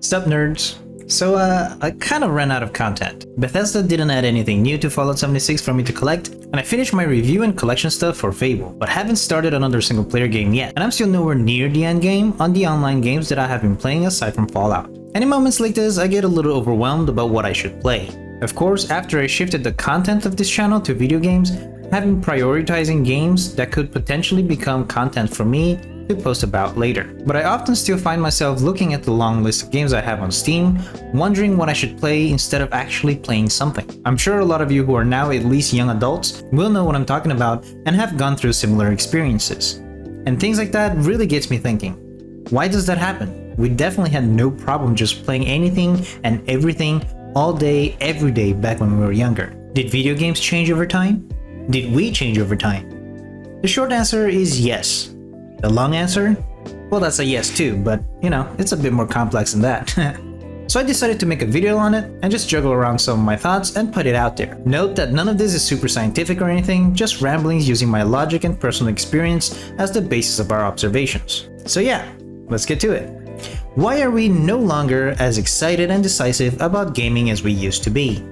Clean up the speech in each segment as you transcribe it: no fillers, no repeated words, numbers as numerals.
Sup nerds? So I kind of ran out of content. Bethesda didn't add anything new to Fallout 76 for me to collect, and I finished my review and collection stuff for Fable, but haven't started another single player game yet, and I'm still nowhere near the end game on the online games that I have been playing aside from Fallout. And in moments like this, I get a little overwhelmed about what I should play. Of course, after I shifted the content of this channel to video games, I've been prioritizing games that could potentially become content for me to post about later. But I often still find myself looking at the long list of games I have on Steam, wondering what I should play instead of actually playing something. I'm sure a lot of you who are now at least young adults will know what I'm talking about and have gone through similar experiences. And things like that really gets me thinking, why does that happen? We definitely had no problem just playing anything and everything all day, every day back when we were younger. Did video games change over time? Did we change over time? The short answer is yes. The long answer? Well, that's a yes too, but you know, it's a bit more complex than that. So I decided to make a video on it and just juggle around some of my thoughts and put it out there. Note that none of this is super scientific or anything, just ramblings using my logic and personal experience as the basis of our observations. So yeah, let's get to it. Why are we no longer as excited and decisive about gaming as we used to be?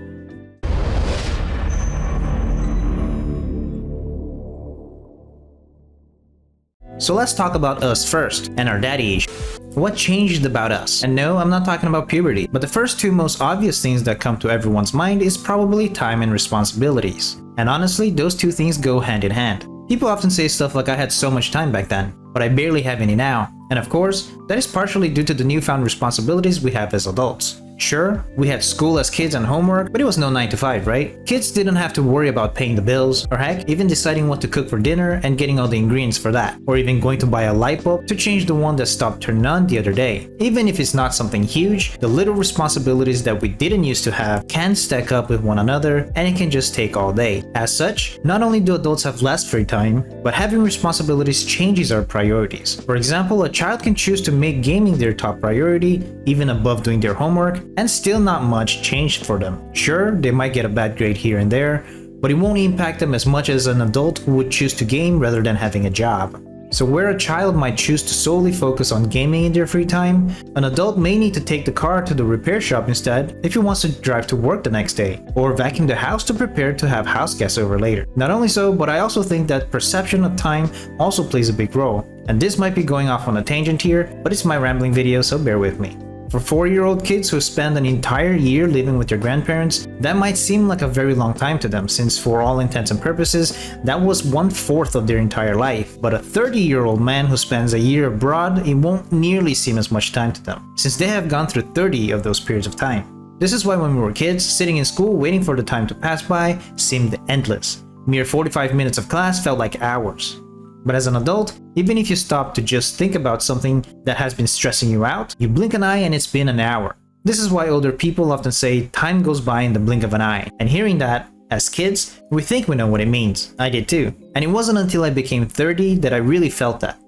So let's talk about us first, and our daddy age. What changed about us? And no, I'm not talking about puberty, but the first two most obvious things that come to everyone's mind is probably time and responsibilities. And honestly, those two things go hand in hand. People often say stuff like I had so much time back then, but I barely have any now. And of course, that is partially due to the newfound responsibilities we have as adults. Sure, we had school as kids and homework, but it was no 9 to 5, right? Kids didn't have to worry about paying the bills, or heck, even deciding what to cook for dinner and getting all the ingredients for that, or even going to buy a light bulb to change the one that stopped turning on the other day. Even if it's not something huge, the little responsibilities that we didn't used to have can stack up with one another, and it can just take all day. As such, not only do adults have less free time, but having responsibilities changes our priorities. For example, a child can choose to make gaming their top priority, even above doing their homework, and still not much changed for them. Sure, they might get a bad grade here and there, but it won't impact them as much as an adult who would choose to game rather than having a job. So where a child might choose to solely focus on gaming in their free time, an adult may need to take the car to the repair shop instead if he wants to drive to work the next day, or vacuum the house to prepare to have house guests over later. Not only so, but I also think that perception of time also plays a big role. And this might be going off on a tangent here, but it's my rambling video, so bear with me. For 4-year-old kids who spend an entire year living with their grandparents, that might seem like a very long time to them, since for all intents and purposes, that was 1/4 of their entire life. But a 30-year-old man who spends a year abroad, it won't nearly seem as much time to them, since they have gone through 30 of those periods of time. This is why when we were kids, sitting in school waiting for the time to pass by seemed endless. Mere 45 minutes of class felt like hours. But as an adult, even if you stop to just think about something that has been stressing you out, you blink an eye and it's been an hour. This is why older people often say time goes by in the blink of an eye. And hearing that, as kids, we think we know what it means. I did too. And it wasn't until I became 30 that I really felt that.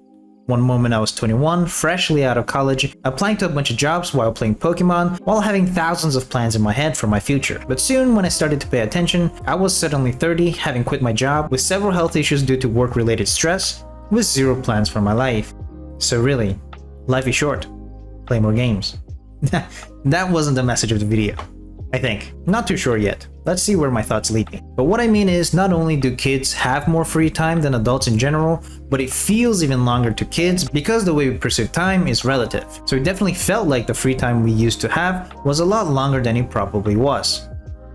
One moment I was 21, freshly out of college, applying to a bunch of jobs while playing Pokemon, while having thousands of plans in my head for my future. But soon, when I started to pay attention, I was suddenly 30, having quit my job, with several health issues due to work-related stress, with zero plans for my life. So really, life is short. Play more games. That wasn't the message of the video, I think. Not too sure yet. Let's see where my thoughts lead me. But what I mean is, not only do kids have more free time than adults in general, but it feels even longer to kids because the way we perceive time is relative. So it definitely felt like the free time we used to have was a lot longer than it probably was.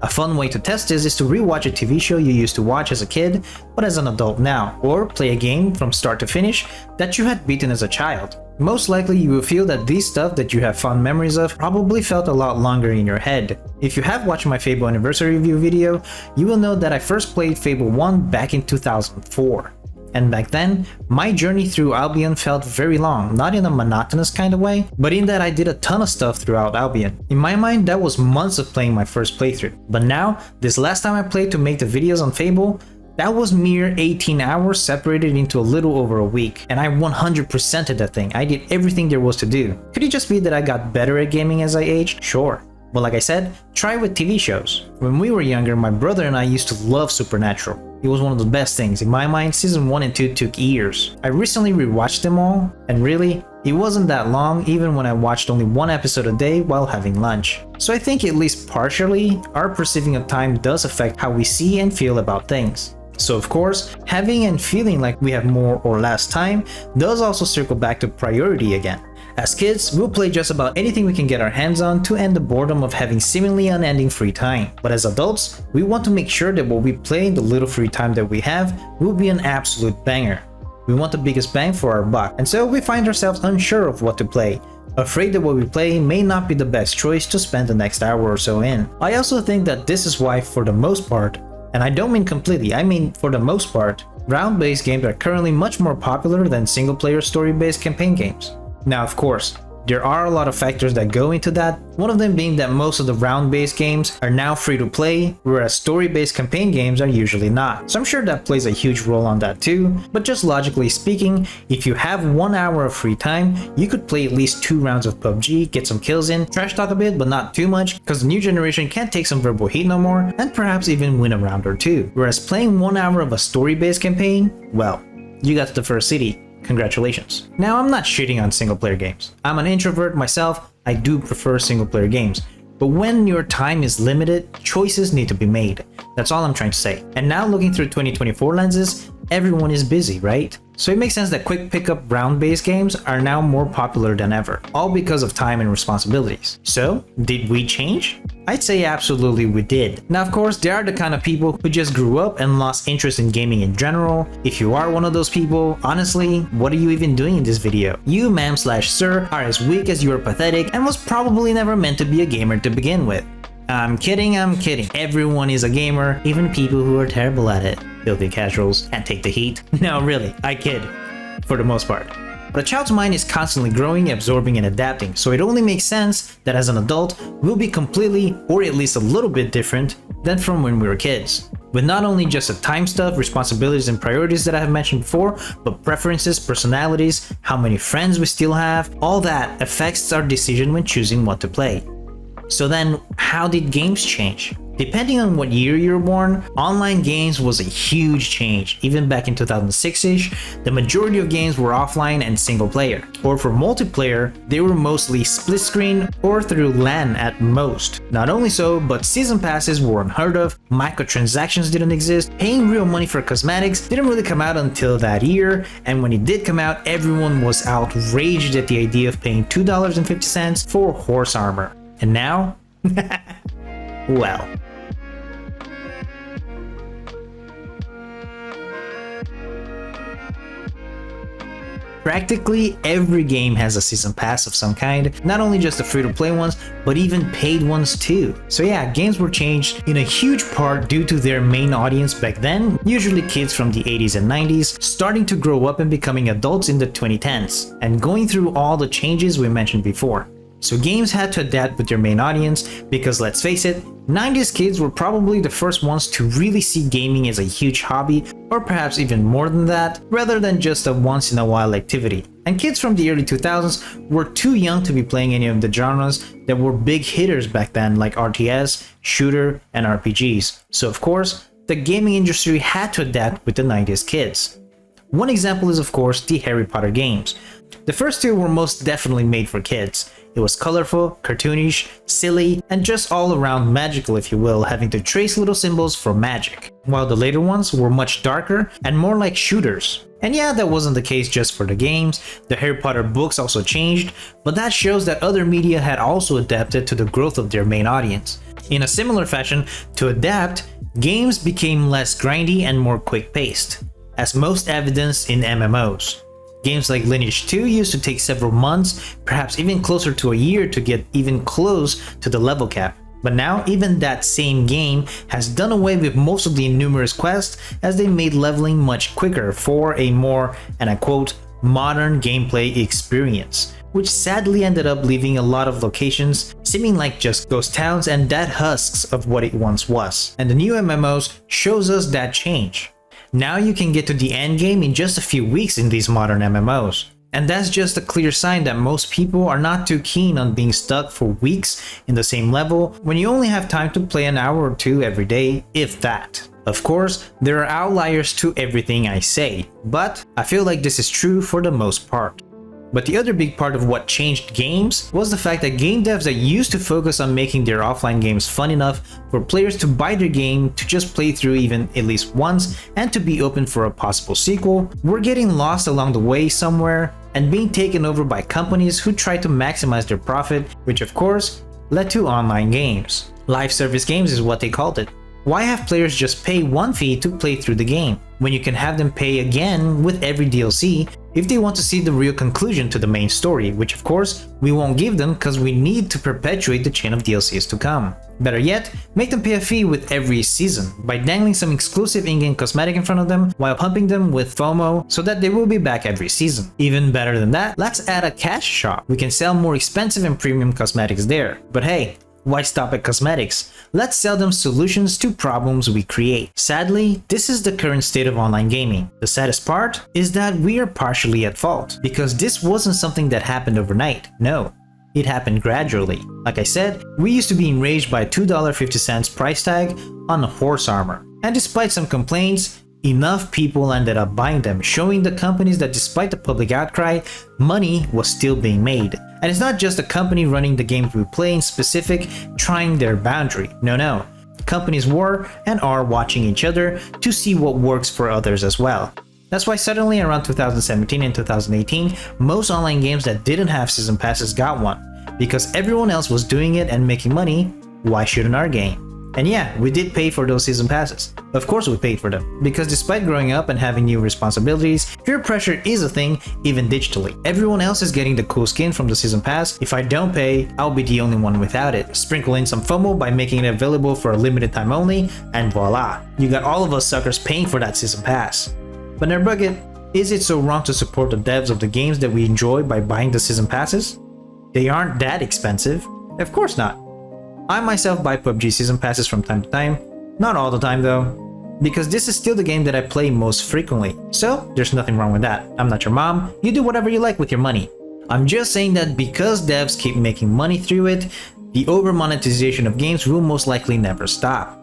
A fun way to test this is to rewatch a TV show you used to watch as a kid, but as an adult now, or play a game from start to finish that you had beaten as a child. Most likely you will feel that these stuff that you have fond memories of probably felt a lot longer in your head. If you have watched my Fable anniversary review video, you will know that I first played Fable 1 back in 2004. And back then, my journey through Albion felt very long, not in a monotonous kind of way, but in that I did a ton of stuff throughout Albion. In my mind, that was months of playing my first playthrough. But now, this last time I played to make the videos on Fable, that was mere 18 hours separated into a little over a week, and I 100%ed that thing. I did everything there was to do. Could it just be that I got better at gaming as I aged? Sure. But like I said, try with TV shows. When we were younger, my brother and I used to love Supernatural. It was one of the best things. In my mind, season 1 and 2 took years. I recently rewatched them all, and really, it wasn't that long even when I watched only one episode a day while having lunch. So I think at least partially, our perceiving of time does affect how we see and feel about things. So of course, having and feeling like we have more or less time does also circle back to priority again. As kids, we'll play just about anything we can get our hands on to end the boredom of having seemingly unending free time. But as adults, we want to make sure that what we play in the little free time that we have will be an absolute banger. We want the biggest bang for our buck, and so we find ourselves unsure of what to play, afraid that what we play may not be the best choice to spend the next hour or so in. I also think that this is why, for the most part, and I don't mean completely, I mean for the most part, round-based games are currently much more popular than single-player story-based campaign games. Now of course, there are a lot of factors that go into that, one of them being that most of the round-based games are now free to play, whereas story-based campaign games are usually not. So I'm sure that plays a huge role on that too, but just logically speaking, if you have 1 hour of free time, you could play at least 2 rounds of PUBG, get some kills in, trash talk a bit but not too much, because the new generation can't take some verbal heat no more, and perhaps even win a round or 2. Whereas playing 1 hour of a story-based campaign, well, you got to the first city. Congratulations. Now, I'm not shitting on single-player games. I'm an introvert myself, I do prefer single-player games. But when your time is limited, choices need to be made. That's all I'm trying to say. And now looking through 2024 lenses, everyone is busy, right? So it makes sense that quick pickup round-based games are now more popular than ever, all because of time and responsibilities. So, did we change? I'd say absolutely we did. Now of course, there are the kind of people who just grew up and lost interest in gaming in general. If you are one of those people, honestly, what are you even doing in this video? You ma'am/sir are as weak as you are pathetic and was probably never meant to be a gamer to begin with. I'm kidding. Everyone is a gamer, even people who are terrible at it. Filthy casuals can't take the heat. No, really, I kid. For the most part. But a child's mind is constantly growing, absorbing, and adapting, so it only makes sense that as an adult, we'll be completely, or at least a little bit different than from when we were kids. With not only just the time stuff, responsibilities, and priorities that I have mentioned before, but preferences, personalities, how many friends we still have, all that affects our decision when choosing what to play. So then, how did games change? Depending on what year you were born, online games was a huge change. Even back in 2006-ish, the majority of games were offline and single player. Or for multiplayer, they were mostly split screen or through LAN at most. Not only so, but season passes were unheard of, microtransactions didn't exist, paying real money for cosmetics didn't really come out until that year, and when it did come out, everyone was outraged at the idea of paying $2.50 for horse armor. And now? Well. Practically every game has a season pass of some kind, not only just the free-to-play ones, but even paid ones too. So yeah, games were changed in a huge part due to their main audience back then, usually kids from the 80s and 90s, starting to grow up and becoming adults in the 2010s, and going through all the changes we mentioned before. So games had to adapt with their main audience, because let's face it, 90s kids were probably the first ones to really see gaming as a huge hobby, or perhaps even more than that, rather than just a once in a while activity. And kids from the early 2000s were too young to be playing any of the genres that were big hitters back then, like RTS, shooter, and RPGs. So of course, the gaming industry had to adapt with the 90s kids. One example is of course the Harry Potter games. The first two were most definitely made for kids. It was colorful, cartoonish, silly, and just all around magical, if you will, having to trace little symbols for magic. While the later ones were much darker and more like shooters. And yeah, that wasn't the case just for the games, the Harry Potter books also changed, but that shows that other media had also adapted to the growth of their main audience. In a similar fashion, to adapt, games became less grindy and more quick-paced, as most evidenced in MMOs. Games like Lineage 2 used to take several months, perhaps even closer to a year to get even close to the level cap. But now even that same game has done away with most of the numerous quests, as they made leveling much quicker for a more, and I quote, modern gameplay experience, which sadly ended up leaving a lot of locations seeming like just ghost towns and dead husks of what it once was. And the new MMOs shows us that change. Now you can get to the end game in just a few weeks in these modern MMOs. And that's just a clear sign that most people are not too keen on being stuck for weeks in the same level when you only have time to play an hour or two every day, if that. Of course, there are outliers to everything I say, but I feel like this is true for the most part. But the other big part of what changed games was the fact that game devs that used to focus on making their offline games fun enough for players to buy their game to just play through even at least once and to be open for a possible sequel were getting lost along the way somewhere and being taken over by companies who tried to maximize their profit, which of course led to online games. Live service games is what they called it. Why have players just pay one fee to play through the game, when you can have them pay again with every DLC if they want to see the real conclusion to the main story, which of course we won't give them because we need to perpetuate the chain of DLCs to come. Better yet, make them pay a fee with every season by dangling some exclusive in-game cosmetic in front of them while pumping them with FOMO so that they will be back every season. Even better than that, let's add a cash shop. We can sell more expensive and premium cosmetics there. But hey, why stop at cosmetics? Let's sell them solutions to problems we create. Sadly, this is the current state of online gaming. The saddest part is that we are partially at fault, because this wasn't something that happened overnight. No, it happened gradually. Like I said, we used to be enraged by a $2.50 price tag on horse armor. And despite some complaints, enough people ended up buying them, showing the companies that despite the public outcry, money was still being made. And it's not just the company running the games we play in specific trying their boundary. No. Companies were and are watching each other to see what works for others as well. That's why suddenly around 2017 and 2018, most online games that didn't have season passes got one. Because everyone else was doing it and making money, why shouldn't our game? And yeah, we did pay for those season passes. Of course we paid for them, because despite growing up and having new responsibilities, peer pressure is a thing even digitally. Everyone else is getting the cool skin from the season pass. If I don't pay, I'll be the only one without it. Sprinkle in some FOMO by making it available for a limited time only, and voila, you got all of us suckers paying for that season pass. But Bucket, is it so wrong to support the devs of the games that we enjoy by buying the season passes? They aren't that expensive. Of course not. I myself buy PUBG season passes from time to time, not all the time though, because this is still the game that I play most frequently, so there's nothing wrong with that. I'm not your mom, you do whatever you like with your money. I'm just saying that because devs keep making money through it, the over monetization of games will most likely never stop.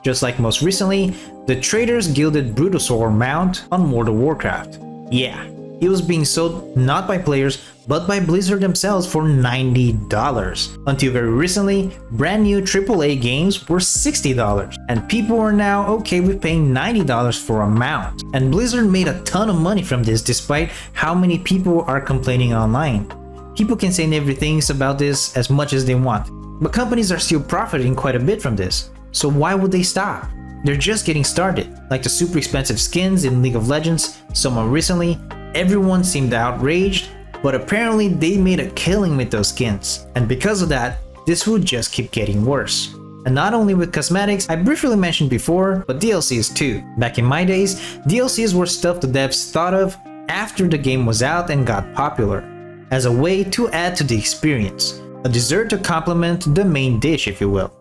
Just like most recently, the Traders Gilded Brutosaur mount on World of Warcraft. Yeah, it was being sold not by players but by Blizzard themselves for $90. Until very recently, brand new AAA games were $60, and people are now okay with paying $90 for a mount. And Blizzard made a ton of money from this despite how many people are complaining online. People can say negative things about this as much as they want, but companies are still profiting quite a bit from this. So why would they stop? They're just getting started. Like the super expensive skins in League of Legends, somewhat recently, everyone seemed outraged, but apparently they made a killing with those skins. And because of that, this will just keep getting worse. And not only with cosmetics, I briefly mentioned before, but DLCs too. Back in my days, DLCs were stuff the devs thought of after the game was out and got popular, as a way to add to the experience, a dessert to complement the main dish, if you will.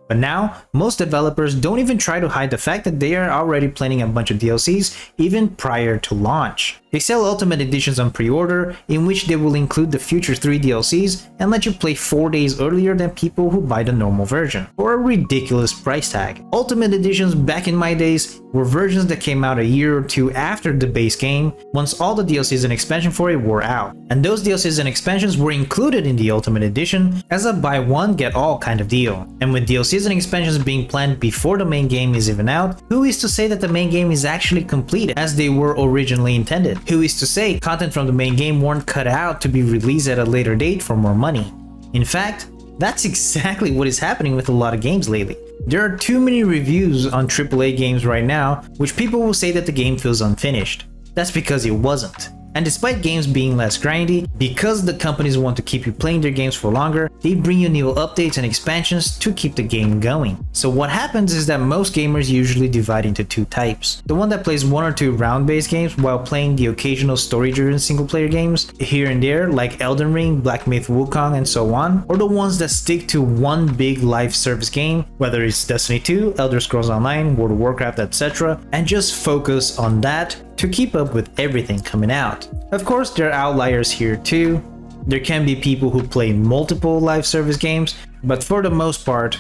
But now, most developers don't even try to hide the fact that they are already planning a bunch of DLCs even prior to launch. They sell Ultimate Editions on pre-order, in which they will include the future 3 DLCs and let you play 4 days earlier than people who buy the normal version, for a ridiculous price tag. Ultimate Editions back in my days were versions that came out a year or two after the base game, once all the DLCs and expansion for it were out. And those DLCs and expansions were included in the Ultimate Edition as a buy one get all kind of deal. And with DLCs and expansions being planned before the main game is even out, who is to say that the main game is actually complete as they were originally intended? Who is to say content from the main game weren't cut out to be released at a later date for more money? In fact, that's exactly what is happening with a lot of games lately. There are too many reviews on AAA games right now, which people will say that the game feels unfinished. That's because it wasn't. And despite games being less grindy, because the companies want to keep you playing their games for longer, they bring you new updates and expansions to keep the game going. So what happens is that most gamers usually divide into 2 types. The one that plays 1 or 2 round-based games while playing the occasional story-driven single-player games here and there like Elden Ring, Black Myth Wukong, and so on, or the ones that stick to one big live service game, whether it's Destiny 2, Elder Scrolls Online, World of Warcraft, etc., and just focus on that to keep up with everything coming out. Of course, there are outliers here too. There can be people who play multiple live service games, but for the most part,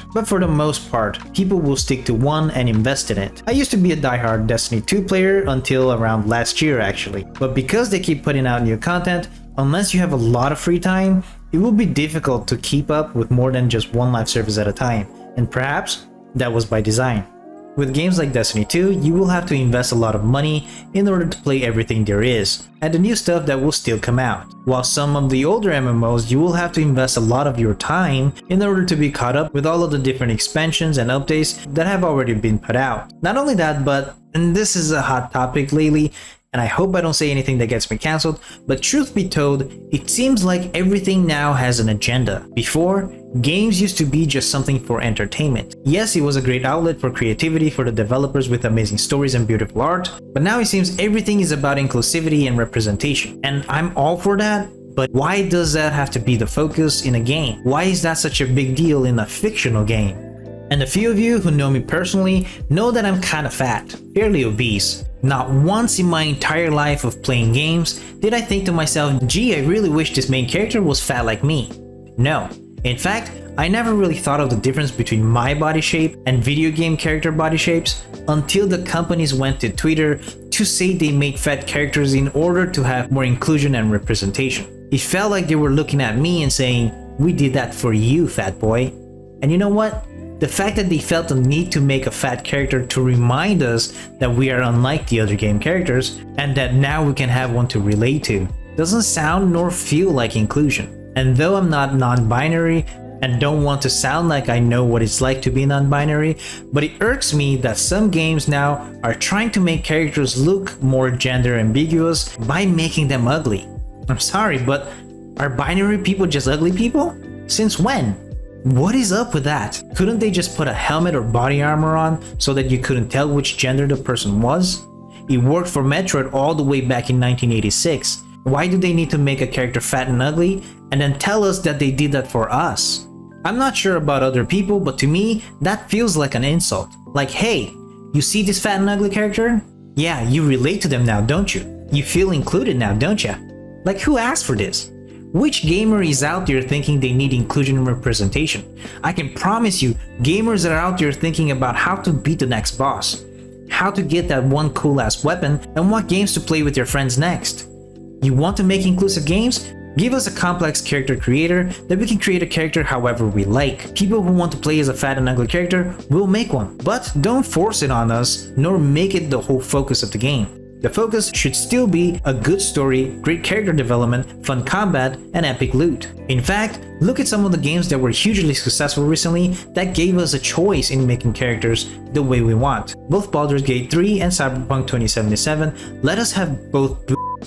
people will stick to one and invest in it. I used to be a diehard Destiny 2 player until around last year actually, but because they keep putting out new content, unless you have a lot of free time, it will be difficult to keep up with more than just one live service at a time, and perhaps that was by design. With games like Destiny 2, you will have to invest a lot of money in order to play everything there is, and the new stuff that will still come out. While some of the older MMOs, you will have to invest a lot of your time in order to be caught up with all of the different expansions and updates that have already been put out. Not only that, but, and this is a hot topic lately, and I hope I don't say anything that gets me cancelled, but truth be told, it seems like everything now has an agenda. Before, games used to be just something for entertainment. Yes, it was a great outlet for creativity for the developers with amazing stories and beautiful art, but now it seems everything is about inclusivity and representation. And I'm all for that, but why does that have to be the focus in a game? Why is that such a big deal in a fictional game? And a few of you who know me personally know that I'm kinda fat, fairly obese. Not once in my entire life of playing games did I think to myself, gee, I really wish this main character was fat like me. No. In fact, I never really thought of the difference between my body shape and video game character body shapes until the companies went to Twitter to say they made fat characters in order to have more inclusion and representation. It felt like they were looking at me and saying, we did that for you, fat boy. And you know what? The fact that they felt the need to make a fat character to remind us that we are unlike the other game characters and that now we can have one to relate to doesn't sound nor feel like inclusion. And though I'm not non-binary and don't want to sound like I know what it's like to be non-binary, but it irks me that some games now are trying to make characters look more gender ambiguous by making them ugly. I'm sorry, but are binary people just ugly people? Since when? What is up with that? Couldn't they just put a helmet or body armor on so that you couldn't tell which gender the person was? It worked for Metroid all the way back in 1986. Why do they need to make a character fat and ugly and then tell us that they did that for us? I'm not sure about other people, but to me, that feels like an insult. Like, hey, you see this fat and ugly character? Yeah, you relate to them now, don't you? You feel included now, don't you? Like, who asked for this? Which gamer is out there thinking they need inclusion and representation? I can promise you, gamers are out there thinking about how to beat the next boss, how to get that one cool ass weapon, and what games to play with your friends next. You want to make inclusive games? Give us a complex character creator that we can create a character however we like. People who want to play as a fat and ugly character will make one, but don't force it on us, nor make it the whole focus of the game. The focus should still be a good story, great character development, fun combat, and epic loot. In fact, look at some of the games that were hugely successful recently that gave us a choice in making characters the way we want. Both Baldur's Gate 3 and Cyberpunk 2077 let us have both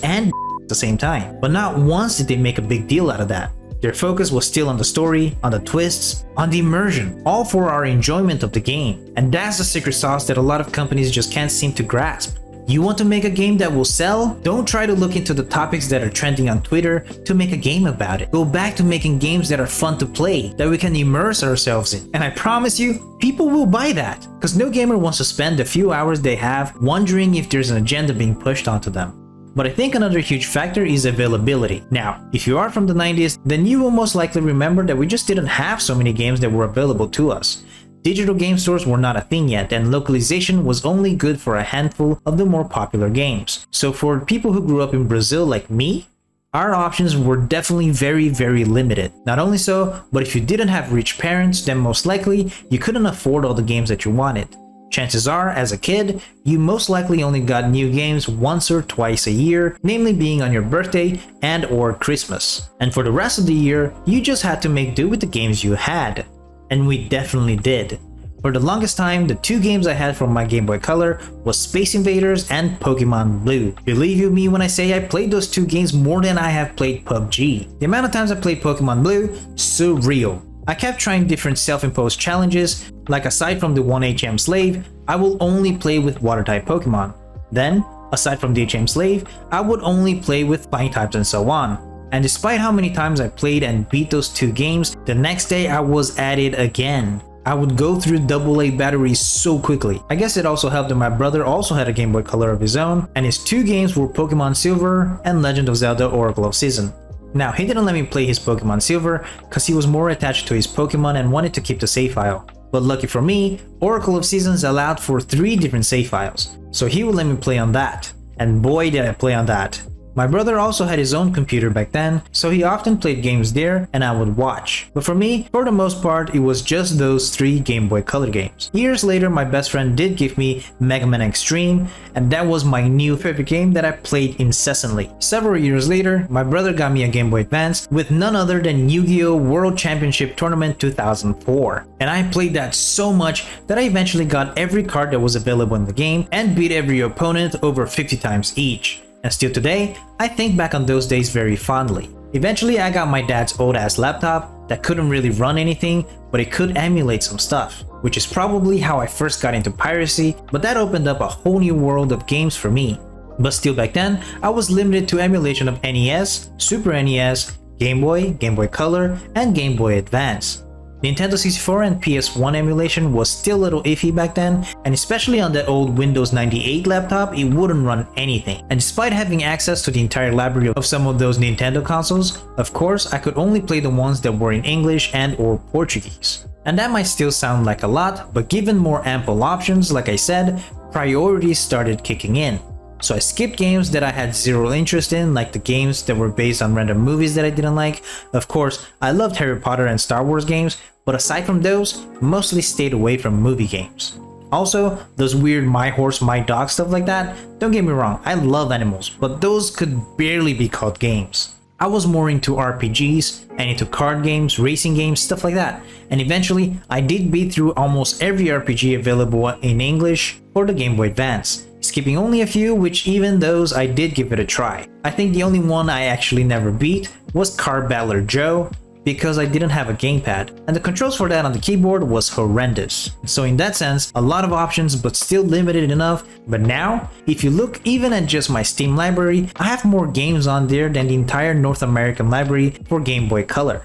and at the same time, but not once did they make a big deal out of that. Their focus was still on the story, on the twists, on the immersion, all for our enjoyment of the game. And that's the secret sauce that a lot of companies just can't seem to grasp. You want to make a game that will sell? Don't try to look into the topics that are trending on Twitter to make a game about it. Go back to making games that are fun to play, that we can immerse ourselves in. And I promise you, people will buy that, because no gamer wants to spend the few hours they have wondering if there's an agenda being pushed onto them. But I think another huge factor is availability. Now, if you are from the 90s, then you will most likely remember that we just didn't have so many games that were available to us. Digital game stores were not a thing yet, and localization was only good for a handful of the more popular games. So for people who grew up in Brazil like me, our options were definitely very limited. Not only so, but if you didn't have rich parents, then most likely you couldn't afford all the games that you wanted. Chances are, as a kid, you most likely only got new games once or twice a year, namely being on your birthday and or Christmas. And for the rest of the year, you just had to make do with the games you had. And we definitely did. For the longest time, the two games I had from my Game Boy Color was Space Invaders and Pokemon Blue. Believe you me when I say I played those two games more than I have played PUBG. The amount of times I played Pokemon Blue, surreal. I kept trying different self-imposed challenges, like aside from the 1HM Slave, I will only play with Water-type Pokemon. Then, aside from the HM Slave, I would only play with Flying types and so on. And despite how many times I played and beat those two games, the next day I was at it again. I would go through AA batteries so quickly. I guess it also helped that my brother also had a Game Boy Color of his own, and his two games were Pokemon Silver and Legend of Zelda Oracle of Season. Now, he didn't let me play his Pokemon Silver because he was more attached to his Pokemon and wanted to keep the save file. But lucky for me, Oracle of Seasons allowed for 3 different save files, so he would let me play on that. And boy did I play on that. My brother also had his own computer back then, so he often played games there and I would watch. But for me, for the most part, it was just those 3 Game Boy Color games. Years later, my best friend did give me Mega Man Extreme, and that was my new favorite game that I played incessantly. Several years later, my brother got me a Game Boy Advance with none other than Yu-Gi-Oh! World Championship Tournament 2004. And I played that so much that I eventually got every card that was available in the game and beat every opponent over 50 times each. And still today, I think back on those days very fondly. Eventually, I got my dad's old ass laptop that couldn't really run anything, but it could emulate some stuff, which is probably how I first got into piracy, but that opened up a whole new world of games for me. But still back then, I was limited to emulation of NES, Super NES, Game Boy Color, and Game Boy Advance. Nintendo 64 and PS1 emulation was still a little iffy back then, and especially on that old Windows 98 laptop, it wouldn't run anything. And despite having access to the entire library of some of those Nintendo consoles, of course, I could only play the ones that were in English and or Portuguese. And that might still sound like a lot, but given more ample options, like I said, priorities started kicking in. So I skipped games that I had zero interest in, like the games that were based on random movies that I didn't like. Of course, I loved Harry Potter and Star Wars games, but aside from those, mostly stayed away from movie games. Also, those weird My Horse, My Dog stuff like that, don't get me wrong, I love animals, but those could barely be called games. I was more into RPGs and into card games, racing games, stuff like that. And eventually, I did beat through almost every RPG available in English for the Game Boy Advance, skipping only a few, which even those I did give it a try. I think the only one I actually never beat was Car Battler Joe, because I didn't have a gamepad, and the controls for that on the keyboard was horrendous. So in that sense, a lot of options but still limited enough. But now, if you look even at just my Steam library, I have more games on there than the entire North American library for Game Boy Color.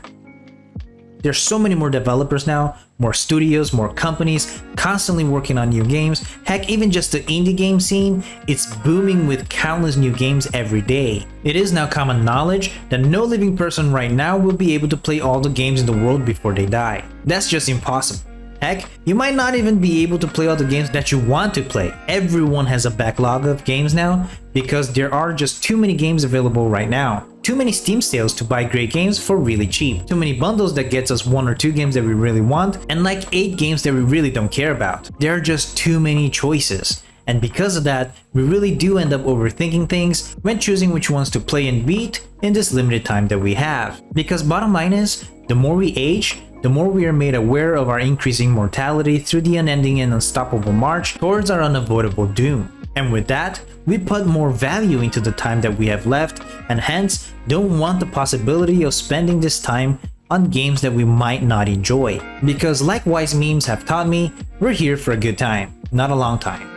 There's so many more developers now, more studios, more companies, constantly working on new games. Heck, even just the indie game scene, it's booming with countless new games every day. It is now common knowledge that no living person right now will be able to play all the games in the world before they die. That's just impossible. Heck, you might not even be able to play all the games that you want to play. Everyone has a backlog of games now because there are just too many games available right now. Too many Steam sales to buy great games for really cheap. Too many bundles that gets us 1 or 2 games that we really want and like 8 games that we really don't care about. There are just too many choices. And because of that, we really do end up overthinking things when choosing which ones to play and beat in this limited time that we have. Because bottom line is, the more we age, the more we are made aware of our increasing mortality through the unending and unstoppable march towards our unavoidable doom. And with that, we put more value into the time that we have left and hence don't want the possibility of spending this time on games that we might not enjoy. Because like wise memes have taught me, we're here for a good time, not a long time.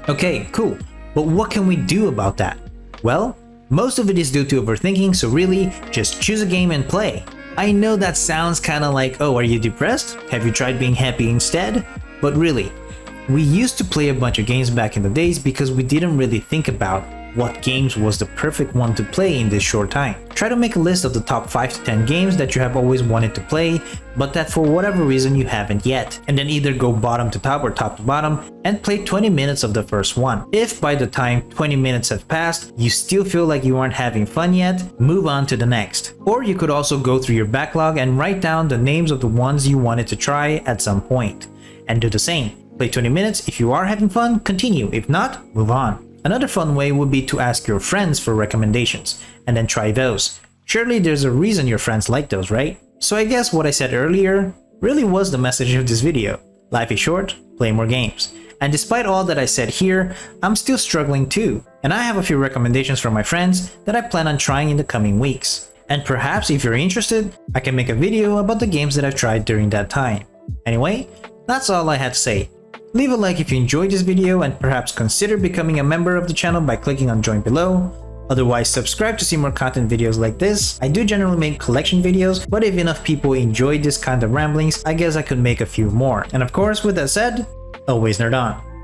Okay, cool, but what can we do about that? Well, most of it is due to overthinking, so really, just choose a game and play. I know that sounds kinda like, oh, are you depressed? Have you tried being happy instead? But really, we used to play a bunch of games back in the days because we didn't really think about what games was the perfect one to play in this short time. Try to make a list of the top 5 to 10 games that you have always wanted to play, but that for whatever reason you haven't yet. And then either go bottom to top or top to bottom and play 20 minutes of the first one. If by the time 20 minutes have passed, you still feel like you aren't having fun yet, move on to the next. Or you could also go through your backlog and write down the names of the ones you wanted to try at some point. And do the same. Play 20 minutes, if you are having fun, continue, if not, move on. Another fun way would be to ask your friends for recommendations, and then try those. Surely there's a reason your friends like those, right? So I guess what I said earlier really was the message of this video. Life is short, play more games. And despite all that I said here, I'm still struggling too. And I have a few recommendations from my friends that I plan on trying in the coming weeks. And perhaps if you're interested, I can make a video about the games that I've tried during that time. Anyway, that's all I had to say. Leave a like if you enjoyed this video and perhaps consider becoming a member of the channel by clicking on join below. Otherwise, subscribe to see more content videos like this. I do generally make collection videos, but if enough people enjoy this kind of ramblings, I guess I could make a few more. And of course, with that said, always nerd on.